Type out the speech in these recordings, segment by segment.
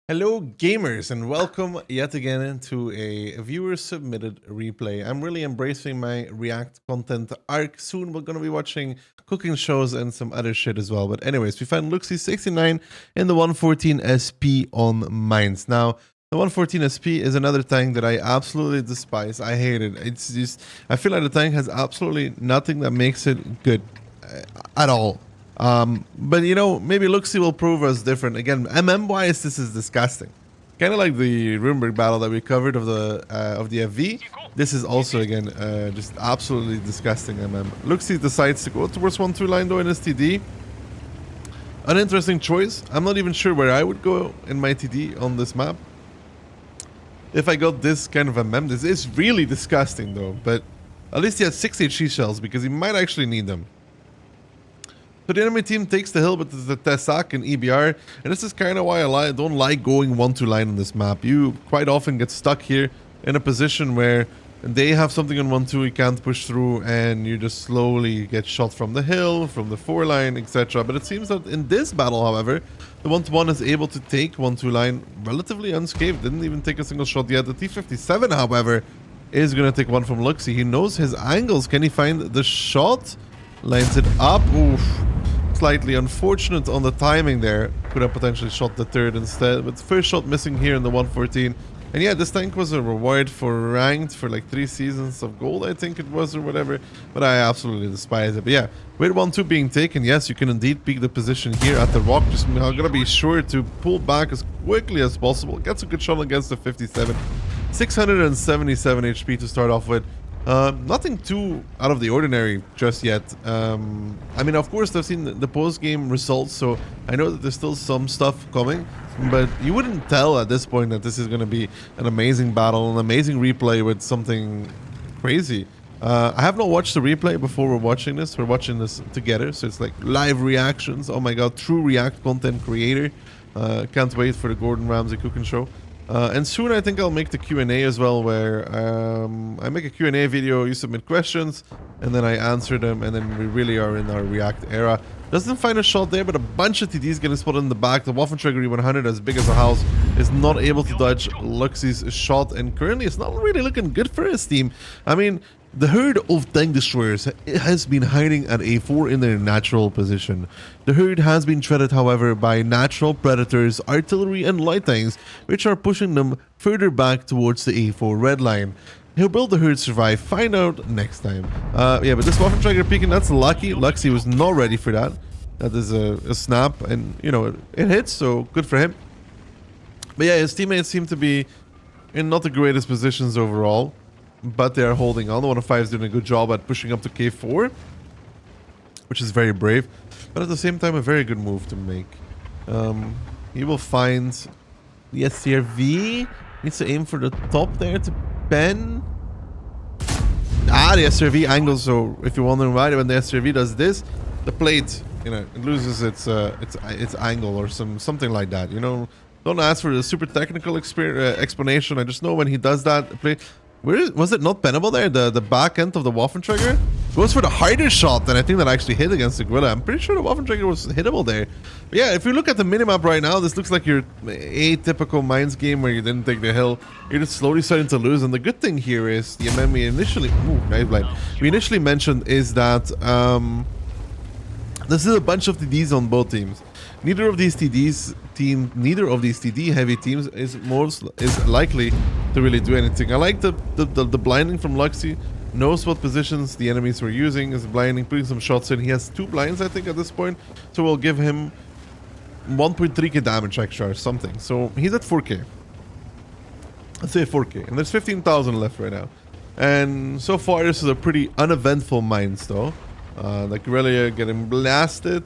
Hello gamers and welcome yet again to a viewer submitted replay. I'm really embracing my React content arc. Soon we're going to be watching cooking shows and some other shit as well. But anyways, we find Luxy69 in the 114 SP on Mines. Now, the 114 SP is another tank that I absolutely despise. I hate it. It's just, I feel like the tank has absolutely nothing that makes it good at all. But you know, maybe Luxy will prove us different. Again, MM-wise, this is disgusting. Kind of like the Runeberg battle that we covered of the FV. This is also, again, just absolutely disgusting MM. Luxy decides to go towards 1-2 line though in his TD. An interesting choice. I'm not even sure where I would go in my TD on this map. If I got this kind of MM, this is really disgusting though. But at least he has 6 HE shells because he might actually need them. So the enemy team takes the hill with the Tessak and EBR, and this is kind of why I don't like going 1-2 line on this map. You quite often get stuck here in a position where they have something on 1-2 you can't push through, and you just slowly get shot from the hill, from the 4 line, etc. But it seems that in this battle, however, the 1-1 is able to take 1-2 line relatively unscathed. Didn't even take a single shot yet. The T57, however, is going to take one from Luxy. He knows his angles. Can he find the shot? Lines it up. Oof. Slightly unfortunate on the timing there. Could have potentially shot the third instead, but first shot missing here in the 114. And yeah, this tank was a reward for ranked for like 3 seasons of gold, I think it was, or whatever. But I absolutely despise it. But yeah, with 1-2 being taken, yes, you can indeed peek the position here at the rock. Just gotta be sure to pull back as quickly as possible. Gets a good shot against the 57. 677 HP to start off with. Nothing too out of the ordinary just yet. I mean, of course, I've seen the post-game results, so I know that there's still some stuff coming, but you wouldn't tell at this point that this is going to be an amazing battle, an amazing replay with something crazy. I have not watched the replay before we're watching this. We're watching this together, so it's like live reactions. Oh my god, true React content creator. Can't wait for the Gordon Ramsay cooking show. And soon I think I'll make the Q&A as well, where I make a Q&A video, you submit questions, and then I answer them, and then we really are in our React era. Doesn't find a shot there, but a bunch of TDs getting spotted in the back. The Waffentrigger E100, as big as a house, is not able to dodge Luxy's shot, and currently it's not really looking good for his team. I mean, the herd of tank destroyers has been hiding at A4 in their natural position. The herd has been threatened, however, by natural predators, artillery and light tanks, which are pushing them further back towards the A4 red line. Will the herd survive? Find out next time. Yeah, but this Waffentrigger peeking, that's lucky. Luxy was not ready for that. That is a snap, and, you know, it hits, so good for him. But yeah, his teammates seem to be in not the greatest positions overall, but they are holding on. The 105 is doing a good job at pushing up to K4, which is very brave, but at the same time a very good move to make. He will find the SCRV. Needs to aim for the top there to pen. The SCRV angles. So if you're wondering why, when the SCRV does this, the plate, you know, it loses its angle or something like that. You know, don't ask for the super technical explanation. I just know when he does that, the plate. Was it not pennable there? The back end of the Waffentrigger goes for the harder shot, and I think that actually hit against the Gorilla. I'm pretty sure the Waffentrigger was hittable there. But yeah, if you look at the minimap right now, this looks like your atypical Mines game where you didn't take the hill. You're just slowly starting to lose, and the good thing here is the MM we initially mentioned is that this is a bunch of TDs on both teams. Neither of these TD heavy teams is likely to really do anything. I like the blinding from Luxy. Knows what positions the enemies were using, is blinding, putting some shots in. He has 2 blinds, I think, at this point, so we'll give him 1.3k damage extra or something. So he's at 4k. Let's say 4k, and there's 15,000 left right now. And so far, this is a pretty uneventful Mines, though. The Guerrilla getting blasted.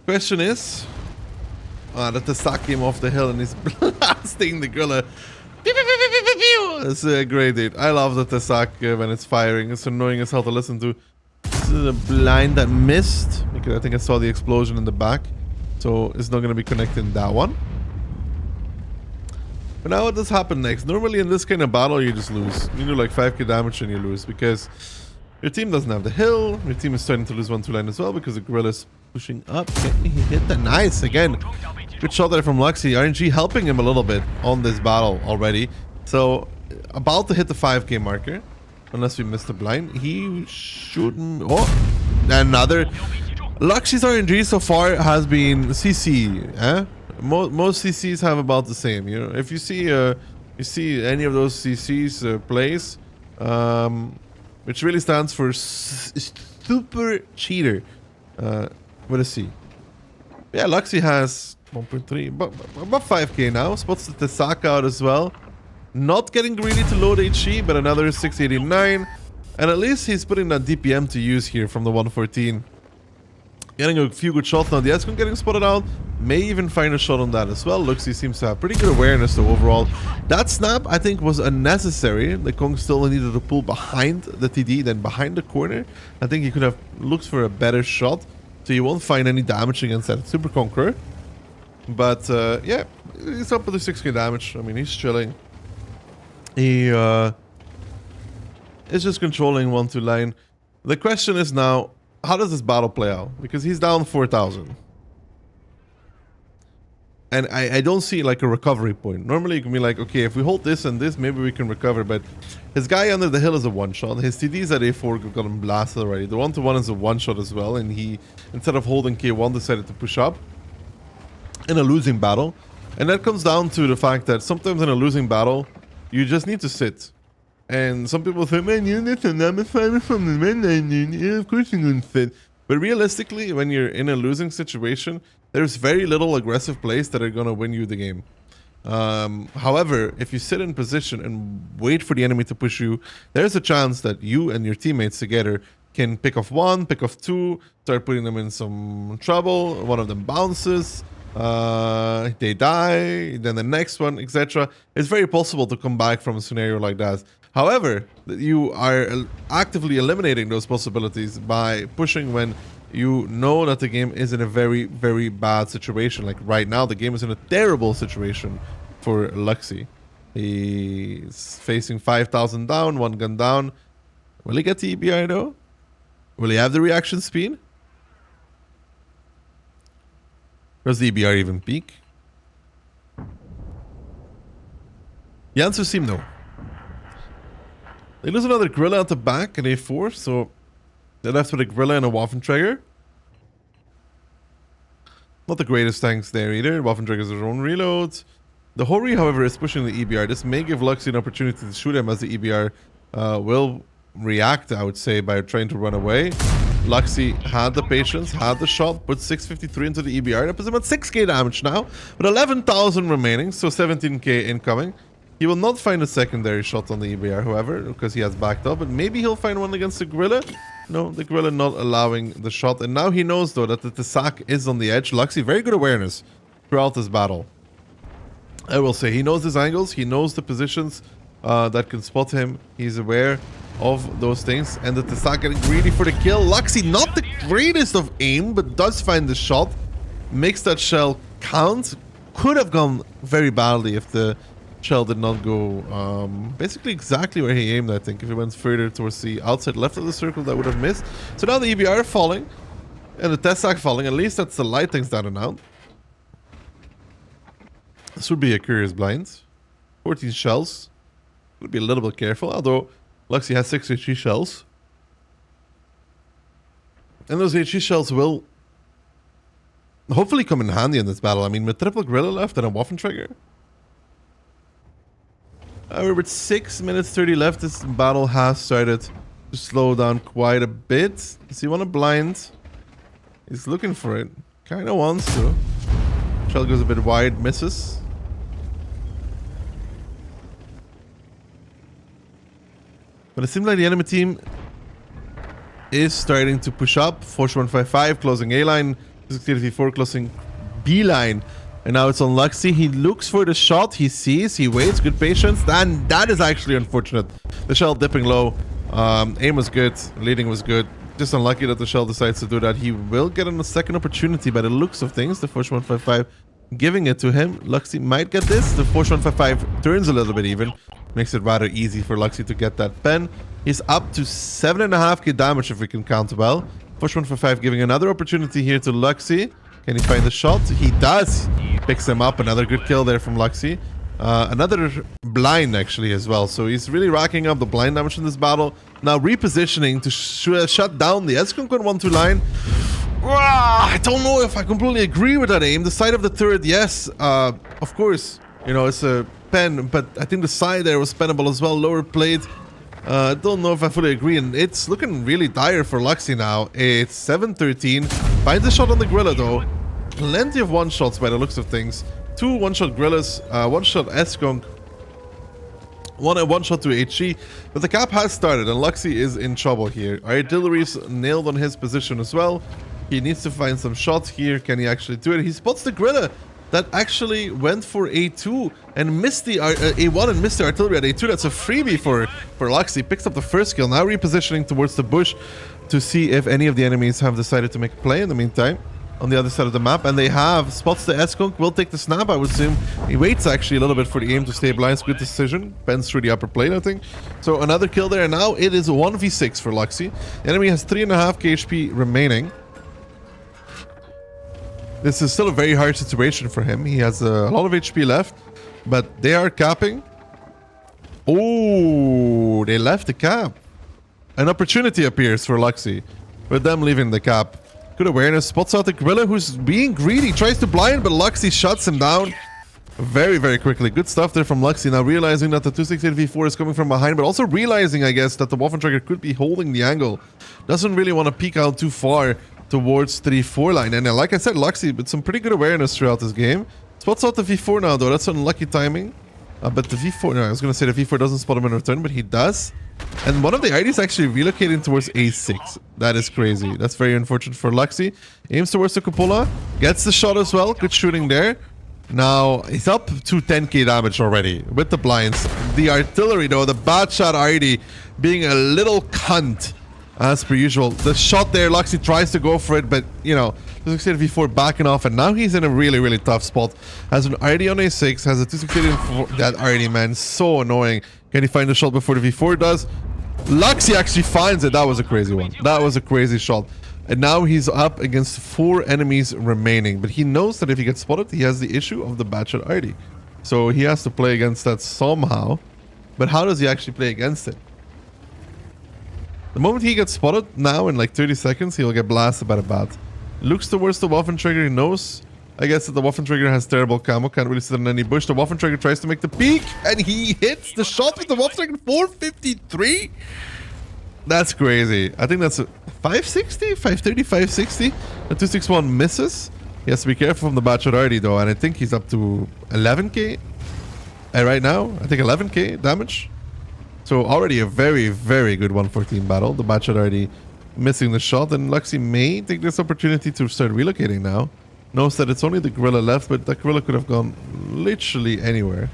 Question is, that the Tessak came off the hill and he's blasting the Gorilla. It's a great dude. I love the Tessak when it's firing. It's annoying as hell to listen to. This is a blind that missed, because I think I saw the explosion in the back. So it's not going to be connecting that one. But now what does happen next? Normally in this kind of battle you just lose. You do like 5k damage and you lose, because your team doesn't have the hill. Your team is starting to lose 1-2 line as well, because the Gorilla's pushing up. Can he hit that? Nice. Again, good shot there from Luxy. RNG helping him a little bit on this battle already. So, about to hit the 5k marker. Unless we missed the blind. He shouldn't... Oh! Another... Luxy's RNG so far has been CC. Most CCs have about the same. You know, if you see any of those CCs plays, which really stands for super cheater, with a C. Yeah, Luxy has 1.3, but about 5k now. Spots the Tesaka out as well. Not getting greedy to load HE, but another 689. And at least he's putting that DPM to use here from the 114. Getting a few good shots now. The S-Gun getting spotted out. May even find a shot on that as well. Luxy seems to have pretty good awareness though overall. That snap, I think, was unnecessary. The Kong still needed to pull behind the TD, then behind the corner. I think he could have looked for a better shot. So you won't find any damage against that Super Conqueror. But yeah, he's up with the 6k damage. I mean, he's chilling. He is just controlling 1-2 line. The question is now, how does this battle play out? Because he's down 4,000. And I don't see like a recovery point. Normally you can be like, okay, if we hold this and this, maybe we can recover. But his guy under the hill is a one-shot. His TDs at A4 got him blasted already. The 1-to-1 is a one-shot as well. And he, instead of holding K1, decided to push up in a losing battle. And that comes down to the fact that sometimes in a losing battle, you just need to sit. And some people say, man, you need to number 5 from the men, yeah, of course you're going to sit. But realistically, when you're in a losing situation, there's very little aggressive plays that are going to win you the game. However, if you sit in position and wait for the enemy to push you, there's a chance that you and your teammates together can pick off one, pick off two, start putting them in some trouble. One of them bounces. They die, then the next one, etc. It's very possible to come back from a scenario like that. However, you are actively eliminating those possibilities by pushing when you know that the game is in a very, very bad situation. Like right now, the game is in a terrible situation for Luxy. He's facing 5,000 down, 1 gun down. Will he get the EBI though? Will he have the reaction speed? Does the EBR even peak? The answer seemed no. They lose another Gorilla at the back at A4, so they're left with a Gorilla and a Waffenträger. Not the greatest tanks there either. Waffenträger's their own reloads. The Hori, however, is pushing the EBR. This may give Luxy an opportunity to shoot him as the EBR will react, I would say, by trying to run away. Luxy had the patience, had the shot, put 653 into the EBR. That puts him at 6k damage now, with 11,000 remaining, so 17k incoming. He will not find a secondary shot on the EBR, however, because he has backed up, but maybe he'll find one against the Gorilla. No, the Gorilla not allowing the shot, and now he knows, though, that the Tesak is on the edge. Luxy, very good awareness throughout this battle. I will say, he knows his angles, he knows the positions that can spot him. He's aware of those things, and the Tesak getting greedy for the kill. Luxy, not the greatest of aim, but does find the shot, makes that shell count. Could have gone very badly if the shell did not go basically exactly where he aimed. I think if he went further towards the outside left of the circle, that would have missed. So now the EBR falling and the Tesak falling. At least that's the light things down and out. This would be a curious blind. 14 shells. Would be a little bit careful, although Luxy has 6 HE shells. And those HE shells will hopefully come in handy in this battle. I mean, with triple Gorilla left and a Waffenträger. However, with 6 minutes 30 left, this battle has started to slow down quite a bit. Does he want to blind? He's looking for it. Kind of wants to. Shell goes a bit wide, misses. But it seems like the enemy team is starting to push up. Force 155 closing A line. 634 closing B line. And now it's on Luxy. He looks for the shot. He sees. He waits. Good patience. And that is actually unfortunate. The shell dipping low. Aim was good. Leading was good. Just unlucky that the shell decides to do that. He will get a second opportunity by the looks of things. The Force 155 giving it to him. Luxy might get this. The Force 155 turns a little bit even. Makes it rather easy for Luxy to get that pen. He's up to 7.5k damage if we can count well. Push 1 for 5, giving another opportunity here to Luxy. Can he find the shot? He does. Picks him up. Another good kill there from Luxy. Another blind, actually, as well. So he's really racking up the blind damage in this battle. Now repositioning to shut down the S-Skunk on 1-2 line. I don't know if I completely agree with that aim. The side of the turret, yes. Of course, you know, it's a pen. But I think the side there was pennable as well. Lower plate. I don't know if I fully agree, and it's looking really dire for Luxy now. It's 7-13. Finds a shot on the Gorilla, though. Plenty of one-shots by the looks of things. 2 one-shot Gorillas, 1-shot S-Skunk, 1-shot to HG. But the cap has started, and Luxy is in trouble here. Artillery's nailed on his position as well. He needs to find some shots here. Can he actually do it? He spots the Gorilla that actually went for A2 and missed the A1 and missed the artillery at A2. That's a freebie for Luxy. Picks up the first kill. Now repositioning towards the bush to see if any of the enemies have decided to make a play in the meantime on the other side of the map. And they have. Spots the S-Skunk. Will take the snap, I would assume. He waits actually a little bit for the aim to stabilize. Good decision. Bends through the upper plane, I think. So another kill there. And now it is 1v6 for Luxy. The enemy has 3.5 HP remaining. This is still a very hard situation for him. He has a lot of HP left, but they are capping. Oh, they left the cap. An opportunity appears for Luxy with them leaving the cap. Good awareness. Spots out the Gorilla, who's being greedy. Tries to blind, but Luxy shuts him down very, very quickly. Good stuff there from Luxy. Now realizing that the 268v4 is coming from behind, but also realizing, I guess, that the Waffentrager could be holding the angle. Doesn't really want to peek out too far towards 3-4 line. And like I said, Luxy with some pretty good awareness throughout this game. Spots out the V4 now, though. That's unlucky timing. But the V4... No, I was going to say the V4 doesn't spot him in return, but he does. And one of the IDs actually relocating towards A6. That is crazy. That's very unfortunate for Luxy. Aims towards the cupola. Gets the shot as well. Good shooting there. Now, he's up to 10k damage already with the blinds. The artillery, though, the bad shot ID being a little cunt. As per usual. The shot there, Luxy tries to go for it, but, you know, 268 V4 backing off, and now he's in a really, really tough spot. Has an RD on A6, has a 268 V4. That RD, man, so annoying. Can he find the shot before the V4 does? Luxy actually finds it. That was a crazy one. That was a crazy shot. And now he's up against 4 enemies remaining, but he knows that if he gets spotted, he has the issue of the bad shot RD. So he has to play against that somehow. But how does he actually play against it? The moment he gets spotted, now in like 30 seconds, he'll get blasted by the bat. Looks towards the Waffentrager. He knows, I guess, that the Waffentrager has terrible camo. Can't really sit in any bush. The Waffentrager tries to make the peek, and he hits the shot with the Waffentrager. 453? That's crazy. I think that's a 560? 530, 560? The 261 misses. He has to be careful from the bad shot already, though. And I think he's up to 11k right now. I think 11k damage. So already a very, very good 114 battle. The Batchet already missing the shot, and Luxy may take this opportunity to start relocating now. Knows that it's only the Gorilla left, but the Gorilla could have gone literally anywhere.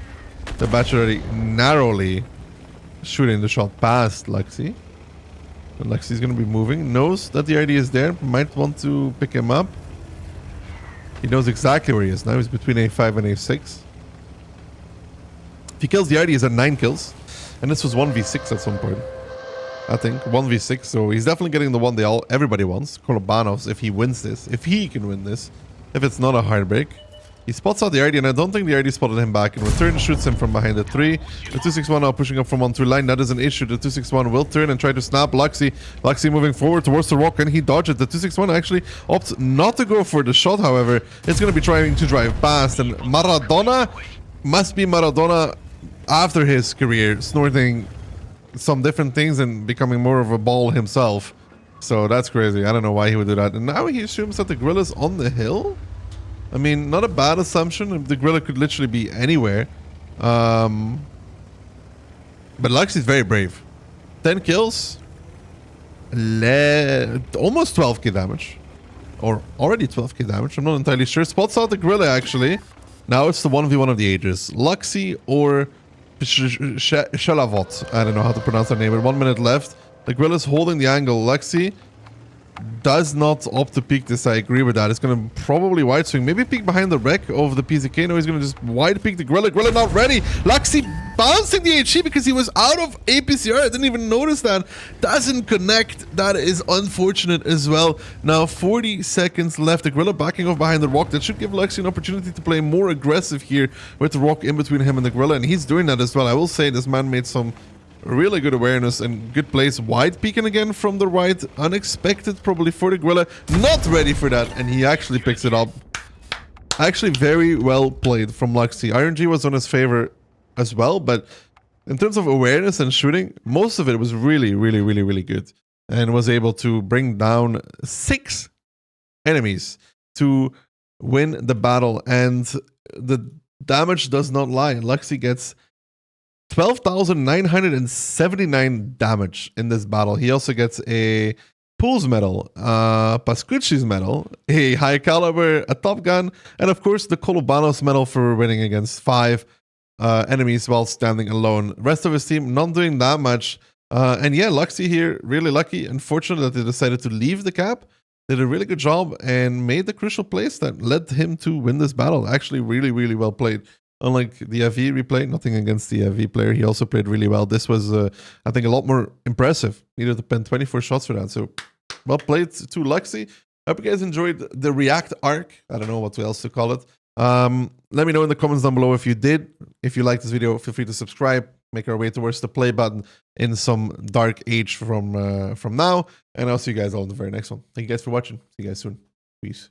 The Batchet already narrowly shooting the shot past Luxy. And Luxy's going to be moving. Knows that the RD is there. Might want to pick him up. He knows exactly where he is now. He's between A5 and A6. If he kills the RD, he's at 9 kills. And this was 1v6 at some point, I think. 1v6, so he's definitely getting the one everybody wants. Kolobanovs, if he wins this. If he can win this. If it's not a hard break. He spots out the RD, and I don't think the RD spotted him back. In return, shoots him from behind the 3. The 261 now pushing up from 1-2 line. That is an issue. The 261 will turn and try to snap Luxy. Luxy moving forward towards the rock, and he dodged it. The 261 actually opts not to go for the shot, however. It's going to be trying to drive past, and Maradona must be Maradona after his career, snorting some different things and becoming more of a ball himself. So that's crazy. I don't know why he would do that. And now he assumes that the Gorilla's on the hill. I mean, not a bad assumption. The Gorilla could literally be anywhere. But Luxy's very brave. 10 kills. Almost 12k damage. Or already 12k damage. I'm not entirely sure. Spots out the Gorilla, actually. Now it's the 1v1 of the ages. Luxy or Shalavot. I don't know how to pronounce her name. But 1 minute left. The Gorilla's holding the angle. Luxy does not opt to peek this. I agree with that. It's going to probably wide swing. Maybe peek behind the wreck of the PZK. No, he's going to just wide peek the Gorilla. Gorilla not ready. Luxy bouncing the HE because he was out of APCR. I didn't even notice that. Doesn't connect. That is unfortunate as well. Now 40 seconds left. The Gorilla backing off behind the rock. That should give Luxy an opportunity to play more aggressive here with the rock in between him and the Gorilla. And he's doing that as well. I will say this man made some really good awareness and good plays. Wide peeking again from the right. Unexpected probably for the Gorilla. Not ready for that. And he actually picks it up. Actually very well played from Luxy. RNG was on his favor as well. But in terms of awareness and shooting, most of it was really good. And was able to bring down 6 enemies to win the battle. And the damage does not lie. Luxy gets 12,979 damage in this battle. He also gets a Pools medal, Pascucci's medal, a high caliber, a Top Gun, and of course the Kolobanos medal for winning against 5 enemies while standing alone. Rest of his team not doing that much. And yeah, Luxy here, really lucky. Unfortunate that they decided to leave the cap. Did a really good job and made the crucial plays that led him to win this battle. Actually, really well played. Unlike the FV replay, nothing against the FV player. He also played really well. This was, I think, a lot more impressive. Needed to pen 24 shots for that. So, well played to Luxy. Hope you guys enjoyed the React arc. I don't know what else to call it. Let me know in the comments down below if you did. If you liked this video, feel free to subscribe. Make our way towards the play button in some dark age from now. And I'll see you guys all in the very next one. Thank you guys for watching. See you guys soon. Peace.